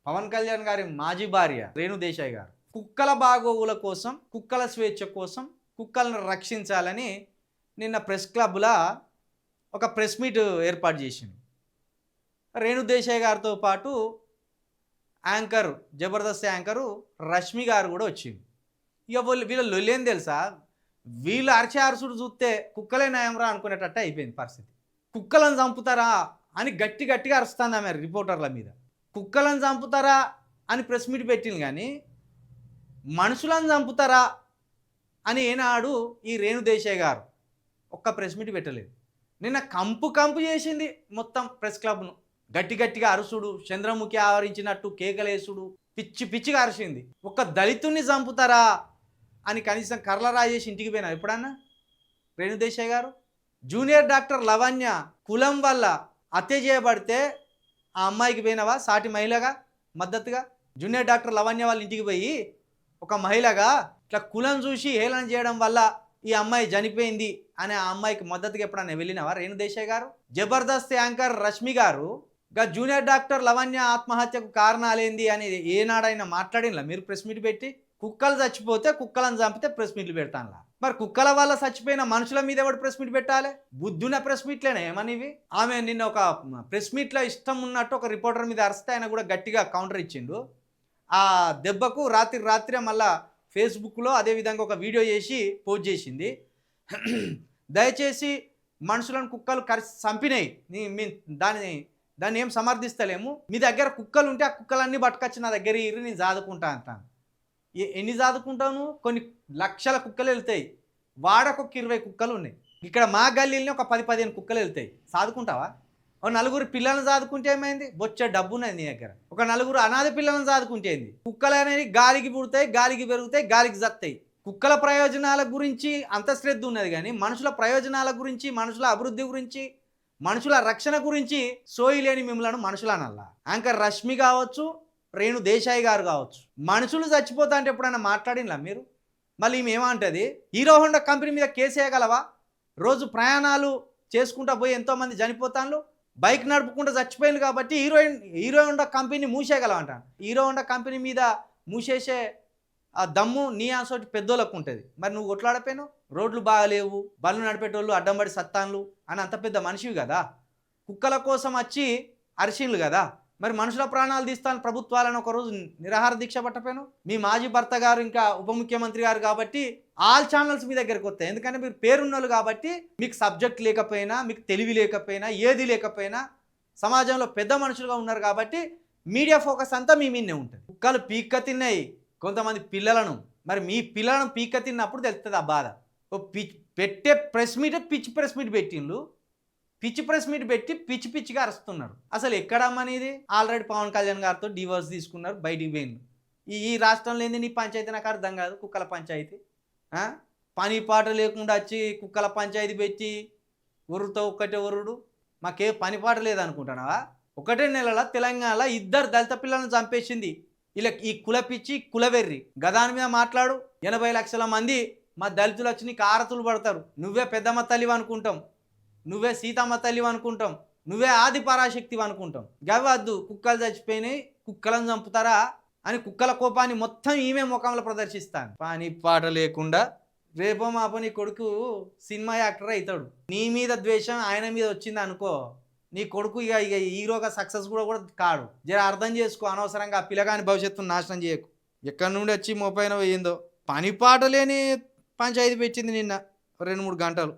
పవన్ కళ్యాణ్ గారి మాజీ భార్య రేణు దేశాయ్ గారు కుక్కల బాగోగుల కోసం, కుక్కల స్వేచ్ఛ కోసం, కుక్కలను రక్షించాలని నిన్న ప్రెస్ క్లబ్లో ఒక ప్రెస్ మీట్ ఏర్పాటు చేసింది. రేణు దేశాయ్ గారితో పాటు యాంకర్, జబర్దస్త్ యాంకరు రష్మి గారు కూడా వచ్చింది. ఇక వీళ్ళ లొల్లేం తెలుసా, వీళ్ళు అరిచే అరుసుడు చూస్తే కుక్కలే నయంరా అనుకునేటట్టు అయిపోయింది పరిస్థితి. కుక్కలను చంపుతారా అని గట్టిగా అరుస్తుంది ఆమె రిపోర్టర్ల మీద. కుక్కలను చంపుతారా అని ప్రెస్ మీట్ పెట్టింది, కానీ మనుషులను చంపుతారా అని ఏనాడు ఈ రేణు దేశాయ్ గారు ఒక్క ప్రెస్ మీట్ పెట్టలేదు. నిన్న కంపు చేసింది మొత్తం ప్రెస్ క్లబ్ను. గట్టిగా అరుసుడు, చంద్రముఖి ఆవరించినట్టు కేకలేసుడు, పిచ్చిగా అరిసింది. ఒక్క దళితుణ్ణి చంపుతారా అని కనీసం కర్ల రాజేసి ఇంటికి పోయినా ఎప్పుడన్నా రేణు దేశాయ్ గారు? జూనియర్ డాక్టర్ లవణ్య కులం వల్ల హత్య చేయబడితే ఆ అమ్మాయికి పోయినవా సాటి మహిళగా మద్దతుగా? జూనియర్ డాక్టర్ లవణ్య వాళ్ళ ఇంటికి పోయి ఒక మహిళగా ఇట్లా కులం చూసి హేళన చేయడం వల్ల ఈ అమ్మాయి చనిపోయింది అనే ఆ అమ్మాయికి మద్దతుగా ఎప్పుడన్నా వెళ్ళినవా రేణు దేశాయ్ గారు? జబర్దస్త్ యాంకర్ రష్మి గారు జూనియర్ డాక్టర్ లవణ్య ఆత్మహత్యకు కారణాలేంది అని ఏనాడైనా మాట్లాడినలా మీరు ప్రెస్ మీట్ పెట్టి? కుక్కలు చచ్చిపోతే కుక్కలను చంపితే ప్రెస్ మీట్లు పెడతానులా, మరి కుక్కల వల్ల చచ్చిపోయిన మనుషుల మీద ఎవడు ప్రెస్ మీట్ పెట్టాలి? బుద్ధున్న ప్రెస్ మీట్లేనే ఏమనివి? ఆమె నిన్న ఒక ప్రెస్ మీట్లో ఇష్టం ఉన్నట్టు ఒక రిపోర్టర్ మీద అరిస్తే ఆయన కూడా గట్టిగా కౌంటర్ ఇచ్చిండు. ఆ దెబ్బకు రాత్రి మళ్ళా ఫేస్బుక్లో అదేవిధంగా ఒక వీడియో చేసి పోస్ట్ చేసింది. దయచేసి మనుషులను కుక్కలు చంపినాయి, దాన్ని ఏం సమర్థిస్తలేము. మీ దగ్గర కుక్కలు ఉంటే ఆ కుక్కలన్నీ పట్టుకొచ్చి నా దగ్గర ఇరు నేను జాదుకుంటా అంటాను. ఎన్ని చదువుకుంటాను? కొన్ని లక్షల కుక్కలు వెళ్తాయి, వాడకొక 20 కుక్కలు ఉన్నాయి. ఇక్కడ మా గల్లీని ఒక 10-15 కుక్కలు వెళ్తాయి. సాదుకుంటావా? ఒక నలుగురు పిల్లలను సాదుకుంటే ఏమైంది? బొచ్చే డబ్బు ఉన్నది నీ దగ్గర. ఒక నలుగురు అనాథ పిల్లలను సాదుకుంటే ఏంది? కుక్కలు అనేవి గాలికి పుడతాయి, గాలికి పెరుగుతాయి, గాలికి జత్తాయి. కుక్కల ప్రయోజనాల గురించి అంత శ్రద్ధ ఉన్నది, కానీ మనుషుల ప్రయోజనాల గురించి, మనుషుల అభివృద్ధి గురించి, మనుషుల రక్షణ గురించి సోయి లేని మిమ్మల్ని మనుషులు అనల్లా. యాంకర్ రష్మి కావచ్చు, రేణు దేశాయ్ గారు కావచ్చు, మనుషులు చచ్చిపోతా అంటే ఎప్పుడైనా మాట్లాడినలా మీరు? మళ్ళీ ఈమె ఏమంటుంది, హీరో హోండా కంపెనీ మీద కేసు వేయగలవా? రోజు ప్రయాణాలు చేసుకుంటా పోయి ఎంతోమంది చనిపోతాను, బైక్ నడుపుకుంటూ చచ్చిపోయింది కాబట్టి హీరో హోండా కంపెనీ మూసేయగలవంట. హీరో హోండా కంపెనీ మీద మూసేసే ఆ దమ్ము నీ ఆసోటి పెద్దోళ్ళకు ఉంటుంది. మరి నువ్వు కొట్లాడపోయావు? రోడ్లు బాగాలేవు, బళ్ళు నడిపేటోళ్ళు అడ్డంబడి సత్తాన్లు అని అంత పెద్ద మనిషివి కదా, కుక్కల కోసం వచ్చి అరిసిండ్లు కదా, మరి మనుషుల ప్రాణాలు తీస్తాను ప్రభుత్వాలను ఒకరోజు నిరాహార దీక్ష పట్టపోయాను? మీ మాజీ భర్త గారు ఇంకా ఉప ముఖ్యమంత్రి గారు కాబట్టి ఆల్ ఛానల్స్ మీ దగ్గరికి వస్తాయి. ఎందుకంటే మీరు పేరున్నోళ్ళు కాబట్టి, మీకు సబ్జెక్ట్ లేకపోయినా, మీకు తెలివి లేకపోయినా, ఏది లేకపోయినా సమాజంలో పెద్ద మనుషులుగా ఉన్నారు కాబట్టి మీడియా ఫోకస్ అంతా మీ మీదనే ఉంటుంది. కుక్కలు పీక్క తిన్నాయి కొంతమంది పిల్లలను, మరి మీ పిల్లలను పీక్క తిన్నప్పుడు తెలుస్తుంది ఆ బాధ. పెట్టే ప్రెస్ మీట్ పిచ్చి ప్రెస్ మీట్ పెట్టిండ్రు, పిచ్చి ప్రెస్ మీట్ పెట్టి పిచ్చిగా అరుస్తున్నారు. అసలు ఎక్కడమ్మనేది? ఆల్రెడీ పవన్ కళ్యాణ్ గారితో డివోర్స్ తీసుకున్నారు, బయటికి పోయింది. ఈ రాష్ట్రంలో ఏంది నీ పంచాయతీ? నాకు అర్థం కాదు. కుక్కల పంచాయతీ పని పాట లేకుండా వచ్చి కుక్కల పంచాయతీ పెట్టి ఒరుతో ఒక్కటే ఒరుడు. మాకే పని పాట లేదనుకుంటున్నావా? 1 నెలల తెలంగాణలో 2 దళిత పిల్లలను చంపేసింది. ఇలా ఈ కులపిచ్చి కులవెర్రి గదాని మీద మాట్లాడు. 80 లక్షల మంది మా దళితులు వచ్చి నీకు ఆరతులు పడతారు. నువ్వే పెద్దమ్మ తల్లివి అనుకుంటాం, నువ్వే సీతమ్మ తల్లివి అనుకుంటాం, నువ్వే ఆది పరాశక్తివి అనుకుంటాం. గవద్దు, కుక్కలు చచ్చిపోయినాయి, కుక్కలను చంపుతారా అని కుక్కల కోపాన్ని మొత్తం ఈమె ముఖంలో ప్రదర్శిస్తాను. పని పాట లేకుండా రేపో మాపో నీ కొడుకు సినిమా యాక్టర్ అవుతాడు. నీ మీద ద్వేషం ఆయన మీద వచ్చింది అనుకో, నీ కొడుకు ఇక హీరోగా సక్సెస్ కూడా కాడు. జర అర్థం చేసుకో. అనవసరంగా ఆ పిల్లగాని భవిష్యత్తును నాశనం చేయకు. ఎక్కడి నుండి వచ్చి మోపైన పోయిందో. పని పాట లేని పంచాయతీ పెట్టింది నిన్న 2-3 గంటలు.